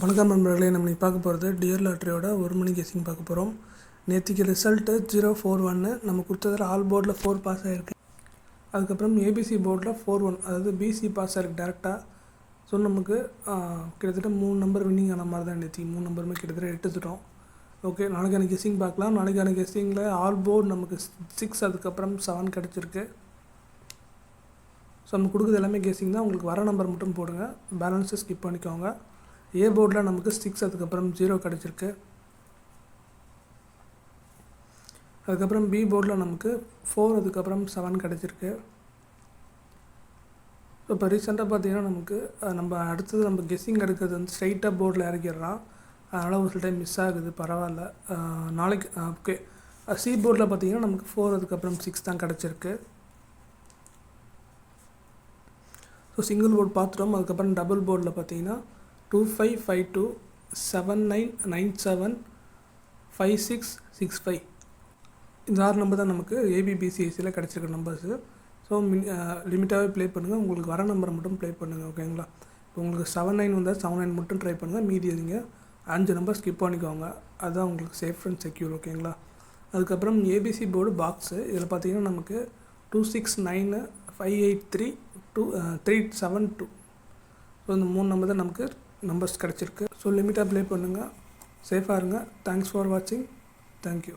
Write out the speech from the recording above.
வணக்கம் நண்பர்களே, நம்ம பார்க்க போகிறது டியர் லாட்ரியோட 1 மணி கெஸிங் பார்க்க போகிறோம். நேற்றுக்கு ரிசல்ட்டு 041 நம்ம கொடுத்ததில் ஆல் போர்டில் 4 பாஸ் ஆகிருக்கு. அதுக்கப்புறம் ஏபிசி போர்டில் 41, அதாவது பிசி பாஸ் ஆகிருக்கு டேரெக்டாக. ஸோ நமக்கு கிட்டத்தட்ட 3 நம்பர் வின்னிங் ஆன மாதிரி தான். நேற்றுக்கு 3 நம்பருமே கிட்டத்தட்ட எடுத்துட்டோம். ஓகே, நாளைக்கான கெஸிங் பார்க்கலாம். நாளைக்கான கெஸிங்கில் ஆல் போர்டு நமக்கு 6, அதுக்கப்புறம் 7 கிடச்சிருக்கு. ஸோ நம்ம கொடுக்குறது எல்லாமே கெஸிங் தான். உங்களுக்கு வர நம்பர் மட்டும் போடுங்க, பேலன்ஸை ஸ்கிப் பண்ணிக்கோங்க. ஏ போர்டில் நமக்கு 6, அதுக்கப்புறம் 0 கிடச்சிருக்கு. அதுக்கப்புறம் பி போர்டில் நமக்கு 4, அதுக்கப்புறம் 7 கிடச்சிருக்கு. ஸோ இப்போ ரீசெண்டாக பார்த்தீங்கன்னா நமக்கு நம்ம அடுத்தது நம்ம கெஸ்ஸிங் எடுக்கிறது வந்து ஸ்ட்ரைட்டாக போர்டில் இறக்கிடுறான். அதனால் ஒரு சில டைம் மிஸ் ஆகுது, பரவாயில்ல. நாளைக்கு ஓகே. சி போர்டில் பார்த்தீங்கன்னா நமக்கு 4, அதுக்கப்புறம் 6 தான் கிடச்சிருக்கு. ஸோ சிங்கிள் போர்டு பார்த்துட்டோம். அதுக்கப்புறம் டபுள் போர்டில் பார்த்தீங்கன்னா 2552 7997 5665 இந்த 6 நம்பர் தான் நமக்கு ஏபிபிசிஎஸ்சியில் கிடச்சிருக்க நம்பர்ஸு. ஸோ லிமிட்டாகவே ப்ளே பண்ணுங்கள். உங்களுக்கு வர நம்பரை மட்டும் ப்ளே பண்ணுங்கள், ஓகேங்களா? இப்போ உங்களுக்கு 79 வந்தால் 79 மட்டும் ட்ரை பண்ணுங்கள். மீதி நீங்கள் 5 நம்பர் ஸ்கிப் பண்ணிக்கோங்க. அதுதான் உங்களுக்கு சேஃப் அண்ட் செக்யூர், ஓகேங்களா? அதுக்கப்புறம் ஏபிசி போர்டு பாக்ஸு இதில் பார்த்தீங்கன்னா நமக்கு 269 583 372. ஸோ இந்த 3 நம்பர் தான் நமக்கு நம்பர்ஸ் கிடச்சிருக்கு. ஸோ லிமிட்டாக ப்ளே பண்ணுங்கள், சேஃபாக இருங்க. தேங்க்ஸ் ஃபார் வாட்சிங். தேங்க்யூ.